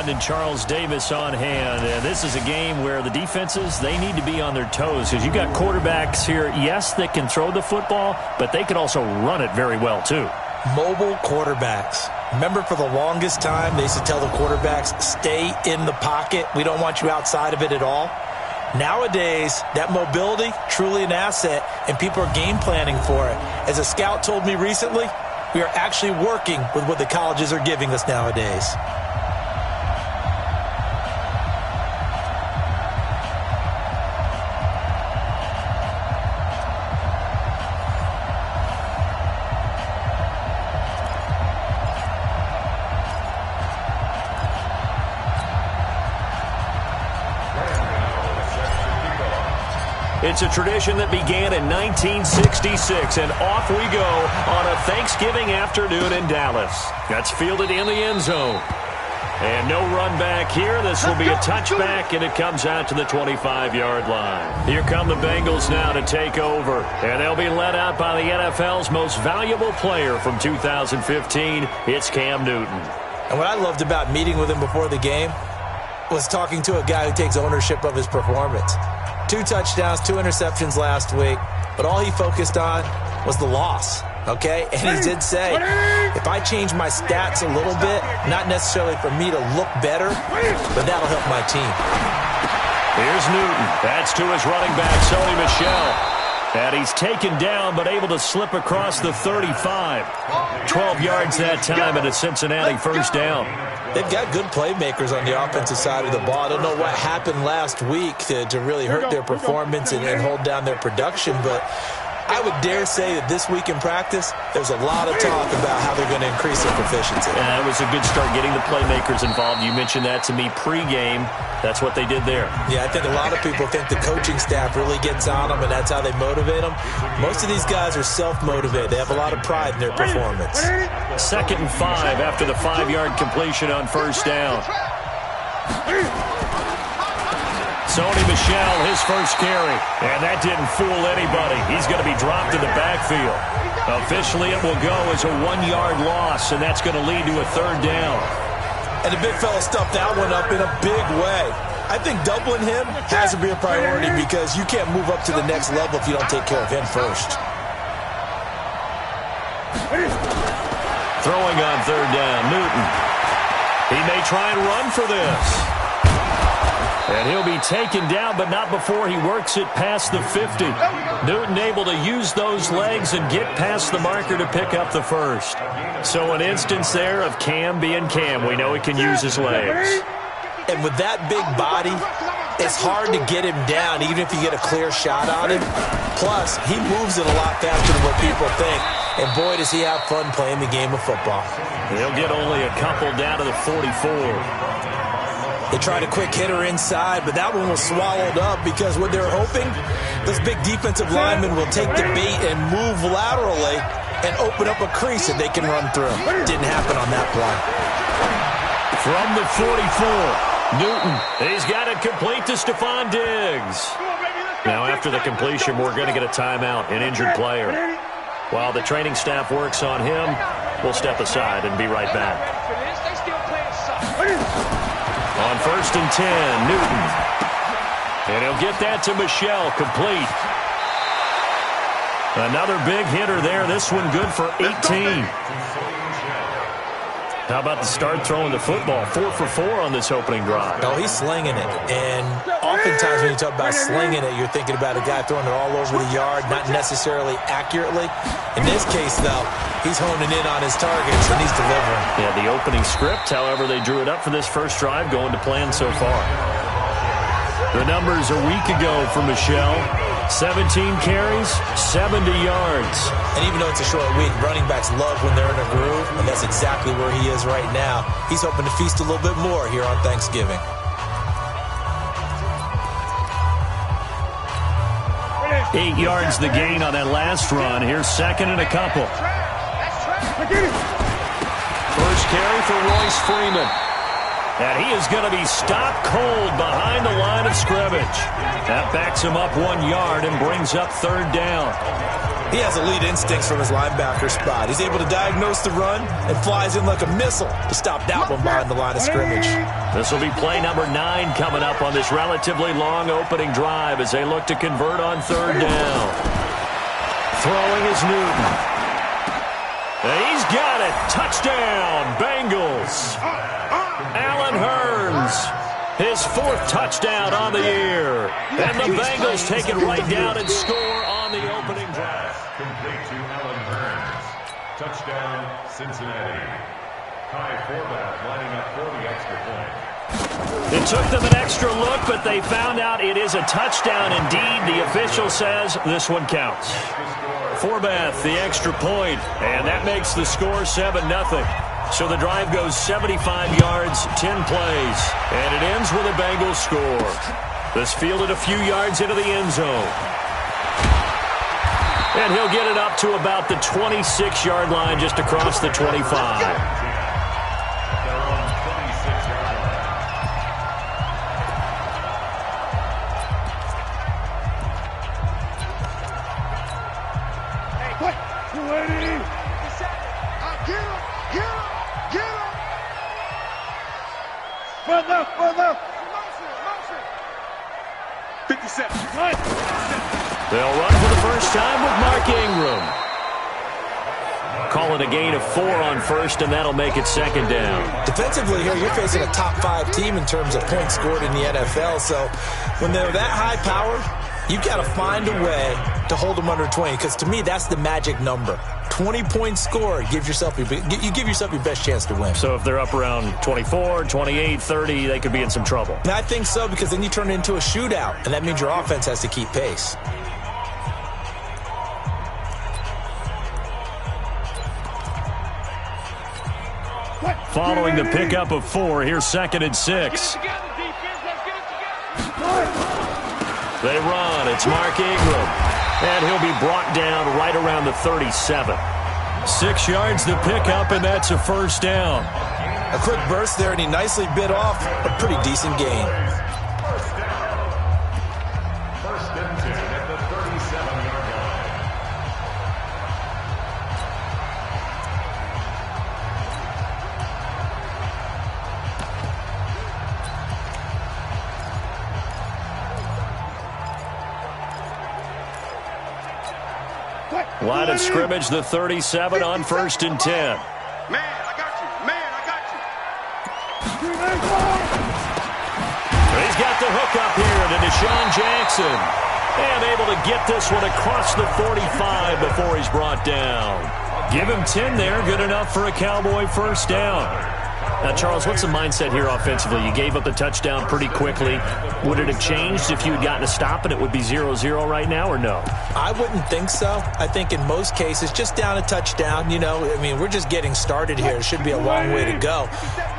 Watt and Charles Davis on hand. And this is a game where the defenses, they need to be on their toes because you've got quarterbacks here, yes, that can throw the football, but they can also run it very well too. Mobile quarterbacks. Remember, for the longest time, they used to tell the quarterbacks, stay in the pocket. We don't want you outside of it at all. Nowadays, that mobility, truly an asset, and people are game planning for it. As a scout told me recently, we are actually working with what the colleges are giving us nowadays. It's a tradition that began in 1966, and off we go on a Thanksgiving afternoon in Dallas. That's fielded in the end zone. And no run back here. This will be a touchback, and it comes out to the 25-yard line. Here come the Bengals now to take over, and they'll be led out by the NFL's most valuable player from 2015. It's Cam Newton. And what I loved about meeting with him before the game was talking to a guy who takes ownership of his performance. 2 touchdowns, 2 interceptions last week, but all he focused on was the loss, okay? And he did say, if I change my stats a little bit, not necessarily for me to look better, but that'll help my team. Here's Newton. That's to his running back, Sony Michel. And he's taken down, but able to slip across the 35. 12 yards that time, and a Cincinnati first down. They've got good playmakers on the offensive side of the ball. I don't know what happened last week to really hurt their performance and hold down their production, but I would dare say that this week in practice, there's a lot of talk about how they're going to increase their proficiency. And it was a good start getting the playmakers involved. You mentioned that to me pregame. That's what they did there. Yeah, I think a lot of people think the coaching staff really gets on them, and that's how they motivate them. Most of these guys are self-motivated. They have a lot of pride in their performance. 2nd and 5 after the 5-yard completion on first down. Sony Michel, his first carry, and that didn't fool anybody. He's going to be dropped in the backfield. Officially, it will go as a 1-yard loss, and that's going to lead to a 3rd down. And the big fella stuffed that one up in a big way. I think doubling him has to be a priority because you can't move up to the next level if you don't take care of him first. Throwing on 3rd down, Newton. He may try and run for this. And he'll be taken down, but not before he works it past the 50. Newton able to use those legs and get past the marker to pick up the first. So an instance there of Cam being Cam. We know he can use his legs. And with that big body, it's hard to get him down, even if you get a clear shot on him. Plus, he moves it a lot faster than what people think. And boy, does he have fun playing the game of football. He'll get only a couple down to the 44. They tried a quick hitter inside, but that one was swallowed up because what they're hoping, those big defensive linemen will take the bait and move laterally and open up a crease that they can run through. Didn't happen on that play. From the 44, Newton, he's got it complete to Stephon Diggs. Now after the completion, we're going to get a timeout, an injured player. While the training staff works on him, we'll step aside and be right back. On 1st and 10, Newton. And he'll get that to Michel, complete. Another big hitter there. This one good for 18. How about the start throwing the football? 4 for 4 on this opening drive. No, he's slinging it. And oftentimes when you talk about slinging it, you're thinking about a guy throwing it all over the yard, not necessarily accurately. In this case, though, he's honing in on his targets, and he's delivering. Yeah, the opening script, however, they drew it up for this first drive, going to plan so far. The numbers a week ago for Michel. 17 carries, 70 yards. And even though it's a short week, running backs love when they're in a groove, and that's exactly where he is right now. He's hoping to feast a little bit more here on Thanksgiving. Eight yards the gain on that last run. Here's 2nd and a couple. First carry for Royce Freeman. And he is going to be stopped cold behind the line of scrimmage. That backs him up 1 yard and brings up third down. He has elite instincts from his linebacker spot. He's able to diagnose the run and flies in like a missile to stop that one behind the line of scrimmage. This will be play number 9 coming up on this relatively long opening drive as they look to convert on third down. Throwing is Newton. And he's got it. Touchdown, Bengals. Allen Hurns, his 4th touchdown on the year. And the Bengals take it right down and score on the opening drive. Complete to Allen Hurns. Touchdown, Cincinnati. Kai Forbath lining up for the extra point. It took them an extra look, but they found out it is a touchdown indeed. The official says this one counts. Forbath, the extra point, and that makes the score 7-0. So the drive goes 75 yards, 10 plays, and it ends with a Bengals score. This fielded a few yards into the end zone. And he'll get it up to about the 26-yard line just across the 25. They'll run for the first time with Mark Ingram. Call it a gain of 4 on first, and that'll make it second down. Defensively here, you're facing a top 5 team in terms of points scored in the NFL. So when they're that high powered, you've got to find a way to hold them under 20, because to me, that's the magic number. 20 points scored, you give yourself your best chance to win. So if they're up around 24, 28, 30, they could be in some trouble. And I think so, because then you turn it into a shootout, and that means your offense has to keep pace. Following the pickup of 4, here's 2nd and 6. They run. It's Mark Ingram. And he'll be brought down right around the 37. 6 yards to pick up, and that's a first down. A quick burst there, and he nicely bit off a pretty decent gain. First and 10 at the 37-yard line. Line of scrimmage, the 37 on 1st and 10. Man, I got you. Man, I got you. He's got the hook up here to Deshaun Jackson. And able to get this one across the 45 before he's brought down. Give him 10 there. Good enough for a Cowboy first down. Now, Charles, what's the mindset here offensively? You gave up the touchdown pretty quickly. Would it have changed if you had gotten a stop and it would be 0-0 right now, or no? I wouldn't think so. I think in most cases, just down a touchdown, we're just getting started here. It should be a long way to go.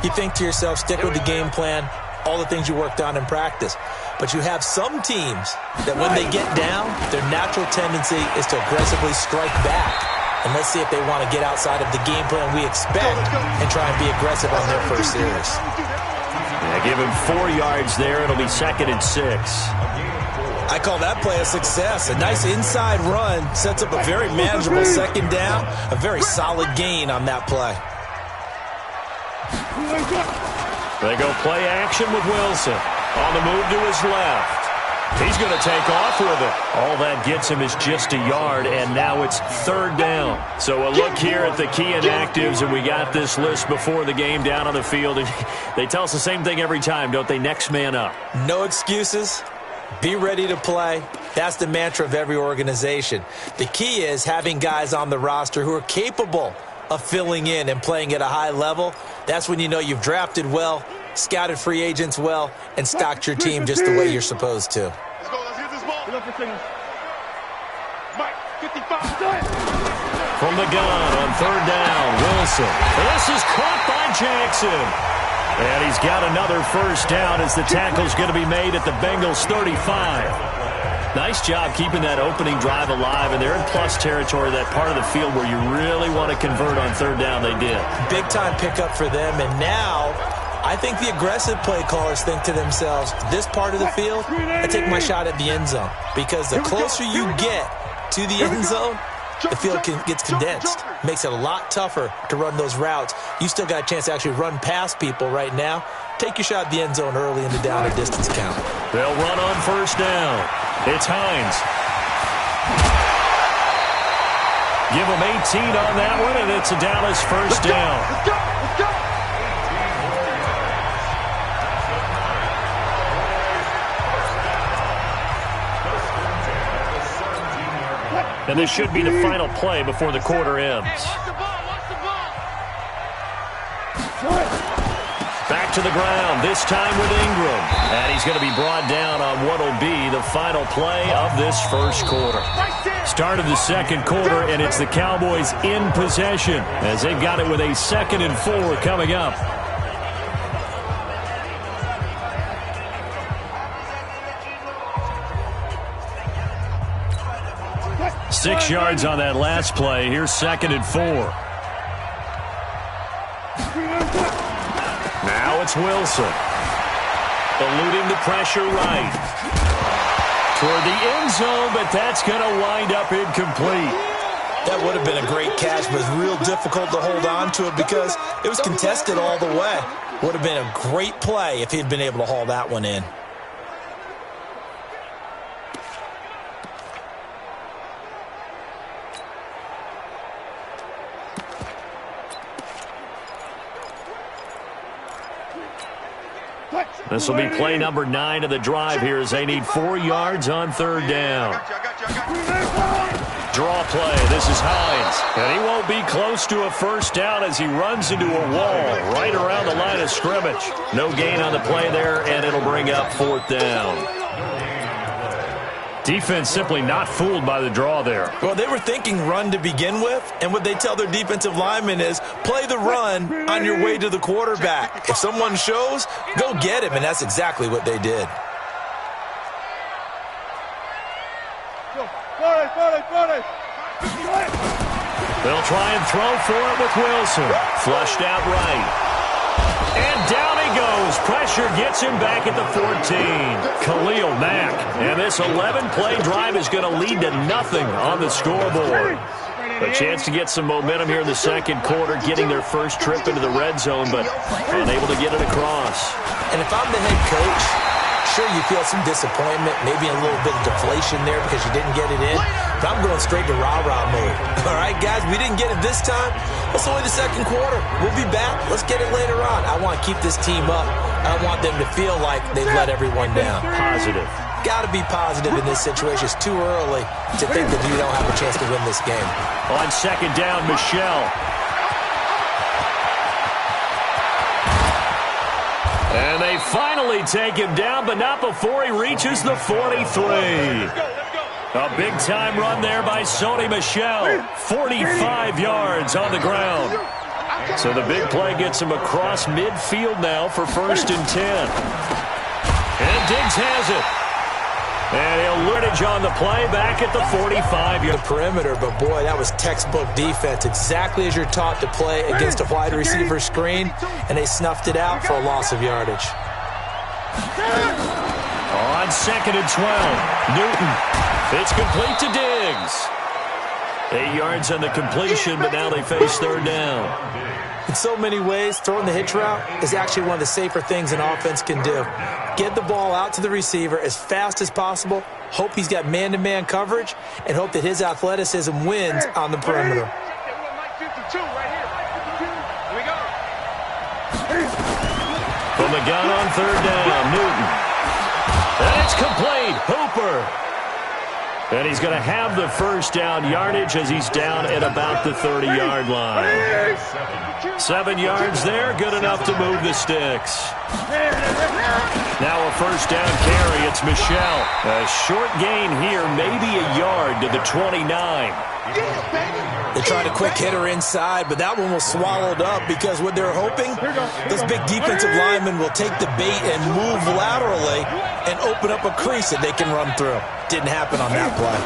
You think to yourself, stick with the game plan, all the things you worked on in practice. But you have some teams that when they get down, their natural tendency is to aggressively strike back. And let's see if they want to get outside of the game plan we expect and try and be aggressive on their first series. Yeah, give him 4 yards there. It'll be 2nd and 6. I call that play a success. A nice inside run sets up a very manageable second down. A very solid gain on that play. They go play action with Wilson. On the move to his left. He's going to take off with it. All that gets him is just a yard, and now it's third down. So a look here at the key inactives, and we got this list before the game down on the field. And they tell us the same thing every time, don't they? Next man up. No excuses. Be ready to play. That's the mantra of every organization. The key is having guys on the roster who are capable of filling in and playing at a high level. That's when you know you've drafted well, scouted free agents well, and stocked your team just the way you're supposed to. Let's go. Let's get this ball. Mike, 55. From the gun on third down, Wilson. This is caught by Jackson. And he's got another first down as the tackle's going to be made at the Bengals 35. Nice job keeping that opening drive alive, and they're in plus territory, that part of the field where you really want to convert on third down. They did. Big time pickup for them, and now I I think the aggressive play callers think to themselves, this part of the field, I take my shot at the end zone. Because the closer you get to the end zone, the field gets condensed. Makes it a lot tougher to run those routes. You still got a chance to actually run past people right now. Take your shot at the end zone early in the down and distance count. They'll run on first down. It's Hines. Give them 18 on that one, and it's a Dallas first down. Let's go! Let's go! And this should be the final play before the quarter ends. Back to the ground, this time with Ingram. And he's going to be brought down on what will be the final play of this first quarter. Start of the second quarter, and it's the Cowboys in possession as they've got it with a 2nd and 4 coming up. Six yards on that last play. Here's 2nd and 4. Now it's Wilson. Eluding the pressure right. Toward the end zone, but that's going to wind up incomplete. That would have been a great catch, but it's real difficult to hold on to it because it was contested all the way. Would have been a great play if he'd been able to haul that one in. This will be play number 9 of the drive here as they need 4 yards on 3rd down. Draw play. This is Hines. And he won't be close to a first down as he runs into a wall right around the line of scrimmage. No gain on the play there, and it'll bring up 4th down. Defense simply not fooled by the draw there. Well, they were thinking run to begin with, and what they tell their defensive linemen is play the run on your way to the quarterback. If someone shows, go get him, and that's exactly what they did. They'll try and throw for it with Wilson. Flushed out right. And down he goes. Pressure gets him back at the 14. Khalil Mack. And this 11-play drive is going to lead to nothing on the scoreboard. A chance to get some momentum here in the second quarter, getting their first trip into the red zone, but unable to get it across. And if I'm the head coach, sure you feel some disappointment, maybe a little bit of deflation there because you didn't get it in. But I'm going straight to rah-rah mode. All right, guys, we didn't get it this time. It's only the second quarter. We'll be back. Let's get it later on. I want to keep this team up. I want them to feel like they've let everyone down. Positive. Got to be positive in this situation. It's too early to think that you don't have a chance to win this game. On 2nd down, Michelle. And they finally take him down, but not before he reaches the 43. A big-time run there by Sony Michel. 45 yards on the ground. So the big play gets him across midfield now for 1st and 10. And Diggs has it. And he'll yardage on the play back at the 45-yard perimeter, but boy, that was textbook defense. Exactly as you're taught to play against a wide receiver screen, and they snuffed it out for a loss of yardage. On 2nd and 12, Newton. It's complete to Diggs. 8 yards on the completion, but now they face 3rd down. In so many ways, throwing the hitch route is actually one of the safer things an offense can do. Get the ball out to the receiver as fast as possible, hope he's got man-to-man coverage, and hope that his athleticism wins on the perimeter. From the gun on 3rd down, Newton. And it's complete. Hooper. And he's going to have the first down yardage as he's down at about the 30-yard line. 7 yards there, good enough to move the sticks. Now a first down carry, it's Michel. A short gain here, maybe a yard to the 29. They tried a quick hitter inside, but that one was swallowed up because what they're hoping, those big defensive linemen will take the bait and move laterally and open up a crease that they can run through. Didn't happen on that play.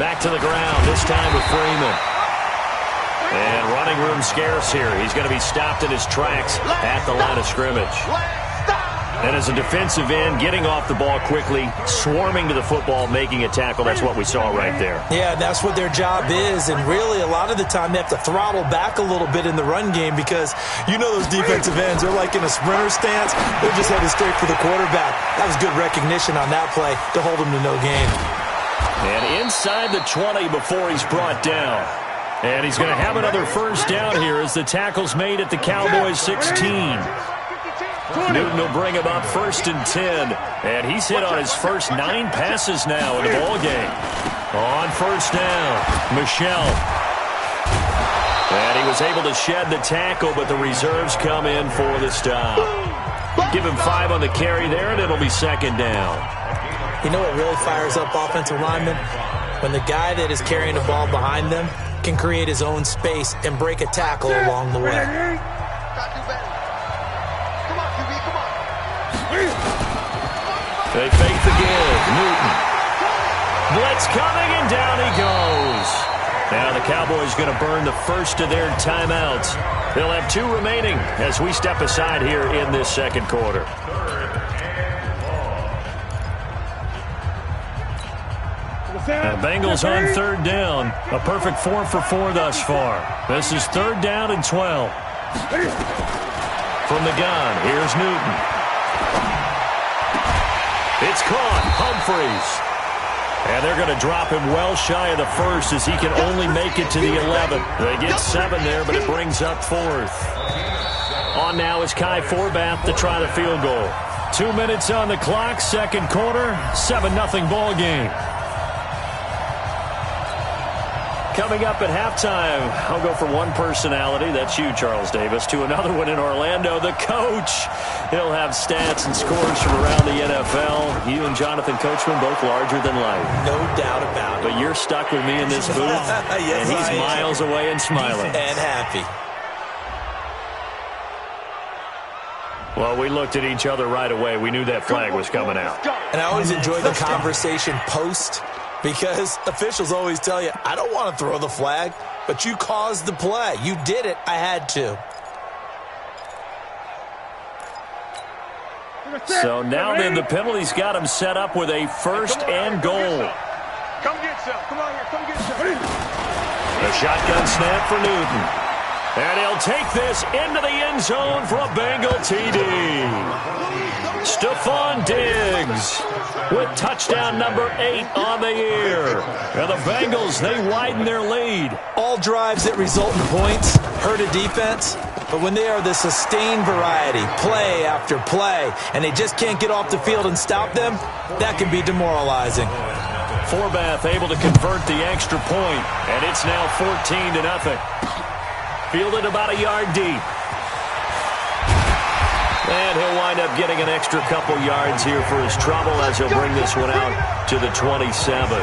Back to the ground, this time with Freeman. And running room scarce here. He's going to be stopped in his tracks at the line of scrimmage. And as a defensive end, getting off the ball quickly, swarming to the football, making a tackle, that's what we saw right there. Yeah, that's what their job is. And really, a lot of the time, they have to throttle back a little bit in the run game because you know those defensive ends, they're like in a sprinter stance. They're just headed straight for the quarterback. That was good recognition on that play to hold him to no gain. And inside the 20 before he's brought down. And he's going to have another first down here as the tackle's made at the Cowboys 16. Newton will bring him up 1st and 10. And he's hit on his first 9 passes now in the ballgame. On first down, Michel. And he was able to shed the tackle, but the reserves come in for the stop. Give him 5 on the carry there, and it'll be 2nd down. You know what really fires up offensive linemen? When the guy that is carrying the ball behind them can create his own space and break a tackle along the way. They fake the give. Newton. Blitz coming, and down he goes. Now the Cowboys going to burn the first of their timeouts. They'll have 2 remaining as we step aside here in this second quarter. Now Bengals on 3rd down. A perfect 4 for 4 thus far. This is 3rd down and 12. From the gun, here's Newton. It's caught. Humphreys. And they're going to drop him well shy of the first as he can only make it to the 11th. They get 7 there, but it brings up 4th. On now is Kai Forbath to try the field goal. 2 minutes on the clock, second quarter, 7-0 ball game. Coming up at halftime, I'll go from one personality, that's you, Charles Davis, to another one in Orlando, the coach. He'll have stats and scores from around the NFL. You and Jonathan Coachman, both larger than life. No doubt about it. But you're stuck with me in this booth, yes, and he's miles away and smiling. And happy. Well, we looked at each other right away. We knew that flag was coming out. And I always enjoy the conversation post. Because officials always tell you, I don't want to throw the flag, but you caused the play. You did it. I had to. So now then the penalty's got him set up with a 1st and goal. Come get some. Come on here. Come get some. A shotgun snap for Newton. And he'll take this into the end zone for a Bengal TD. Stephon Diggs with touchdown number 8 on the year. And the Bengals, they widen their lead. All drives that result in points hurt a defense, but when they are the sustained variety, play after play, and they just can't get off the field and stop them, that can be demoralizing. Forbath able to convert the extra point, and it's now 14-0. Fielded about a yard deep. And he'll wind up getting an extra couple yards here for his trouble as he'll bring this one out to the 27.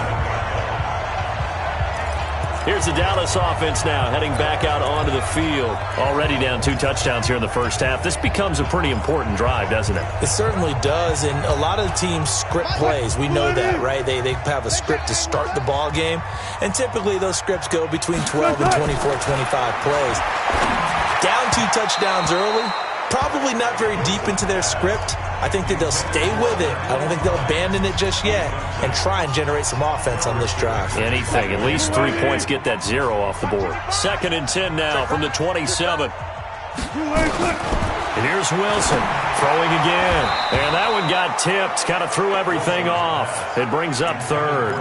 Here's the Dallas offense now heading back out onto the field. Already down 2 touchdowns here in the first half. This becomes a pretty important drive, doesn't it? It certainly does, and a lot of teams script plays. We know that, right? They have a script to start the ball game, and typically those scripts go between 12 and 24, 25 plays. Down 2 touchdowns early, probably not very deep into their script. I think that they'll stay with it. I don't think they'll abandon it just yet and try and generate some offense on this drive. Anything. At least 3 points, get that 0 off the board. 2nd and 10 now from the 27. And here's Wilson throwing again. And that one got tipped. Kind of threw everything off. It brings up 3rd.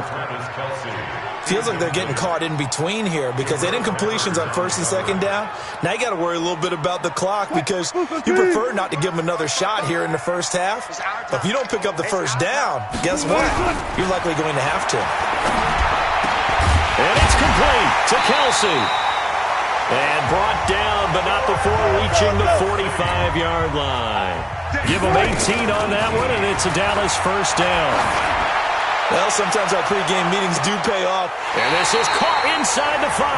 Feels like they're getting caught in between here because they didn't completions on 1st and 2nd down. Now you got to worry a little bit about the clock because you prefer not to give them another shot here in the first half. But if you don't pick up the first down, guess what? You're likely going to have to. And it's complete to Kelsey. And brought down, but not before reaching the 45-yard line. Give them 18 on that one, and it's a Dallas first down. Well, sometimes our pregame meetings do pay off. And this is caught inside the 5.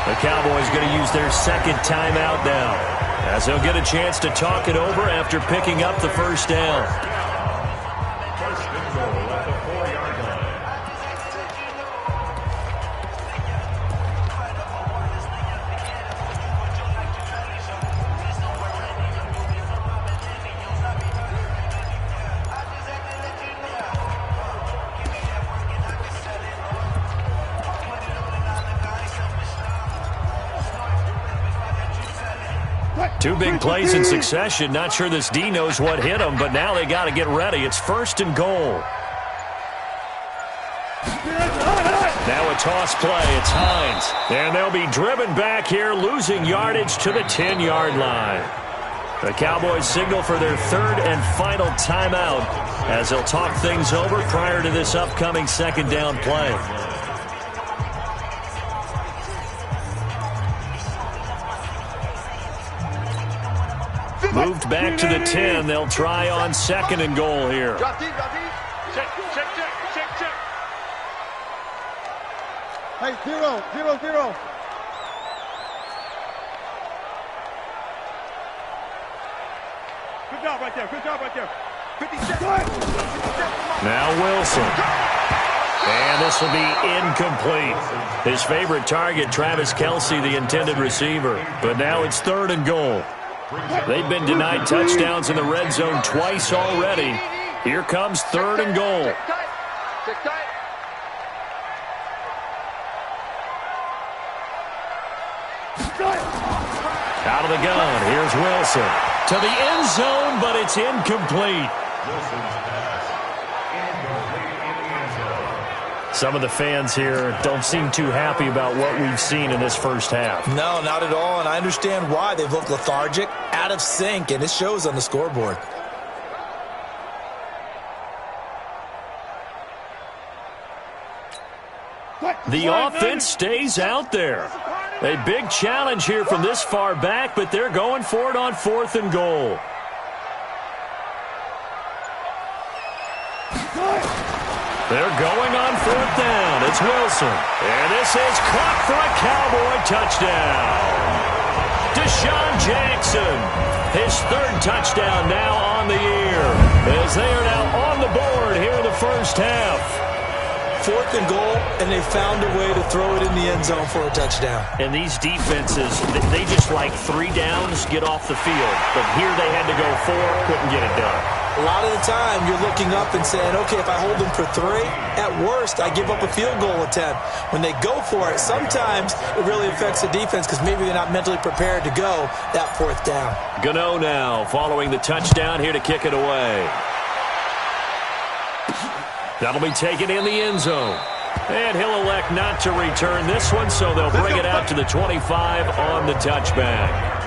The Cowboys going to use their 2nd timeout now, as they'll get a chance to talk it over after picking up the first down. First and goal at the 4-yard line. Two big plays in succession. Not sure this D knows what hit him, but now they got to get ready. It's 1st and goal. Now a toss play. It's Hines. And they'll be driven back here, losing yardage to the 10-yard line. The Cowboys signal for their 3rd and final timeout as they'll talk things over prior to this upcoming 2nd down play. Moved back to the 10. They'll try on 2nd and goal here. Drop deep. Check. Hey, 0. Good job right there. 50 seconds. Now Wilson. And this will be incomplete. His favorite target, Travis Kelce, the intended receiver. But now it's 3rd and goal. They've been denied touchdowns in the red zone twice already. Here comes 3rd and goal. Check tight. Out of the gun, here's Wilson. To the end zone, but it's incomplete. Some of the fans here don't seem too happy about what we've seen in this first half. No, not at all, and I understand why. They've looked lethargic, out of sync, and it shows on the scoreboard. The offense stays out there. A big challenge here from this far back, but they're going for it on 4th and goal. They're going on 4th down. It's Wilson. And this is caught for a Cowboy touchdown. Deshaun Jackson, his 3rd touchdown now on the year, as they are now on the board here in the first half. 4th and goal, and they found a way to throw it in the end zone for a touchdown. And these defenses, they just like 3 downs, get off the field. But here they had to go 4, couldn't get it done. A lot of the time, you're looking up and saying, okay, if I hold them for 3, at worst, I give up a field goal attempt. When they go for it, sometimes it really affects the defense because maybe they're not mentally prepared to go that 4th down. Gano now following the touchdown here to kick it away. That'll be taken in the end zone. And he'll elect not to return this one, so they'll bring it out to the 25 on the touchback.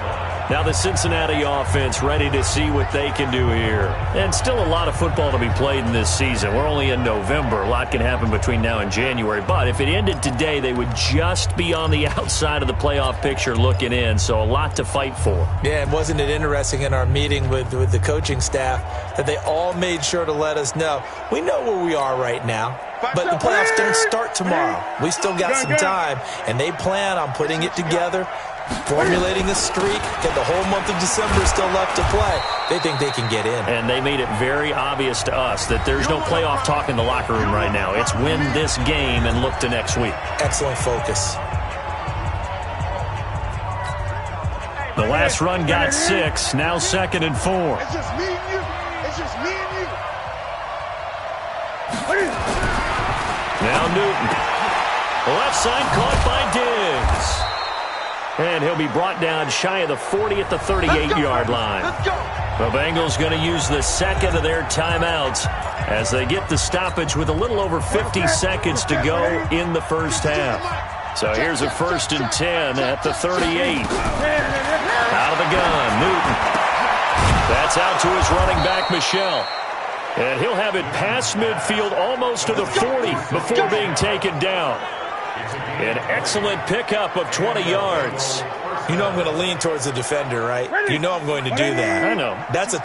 Now the Cincinnati offense ready to see what they can do here. And still a lot of football to be played in this season. We're only in November. A lot can happen between now and January. But if it ended today, they would just be on the outside of the playoff picture looking in. So a lot to fight for. Yeah, and wasn't it interesting in our meeting with the coaching staff that they all made sure to let us know, we know where we are right now, but the playoffs don't start tomorrow. We still got some time, and they plan on putting it together, formulating a streak, and the whole month of December is still left to play. They think they can get in. And they made it very obvious to us that there's no playoff talk in the locker room right now. It's win this game and look to next week. Excellent focus. The last run got 6, now 2nd and 4. It's just me and you. It's just me and you. Now Newton. Left side caught by Diggs. And he'll be brought down shy of the 40 at the 38-yard line. Let's go. The Bengals going to use the 2nd of their timeouts as they get the stoppage with a little over 50 seconds to go in the first half. So here's a 1st and 10 at the 38. Out of the gun, Newton. That's out to his running back, Michelle. And he'll have it past midfield almost to the 40 before being taken down. An excellent pickup of 20 yards. You know I'm going to lean towards the defender, right? You know I'm going to do that. I know. That's a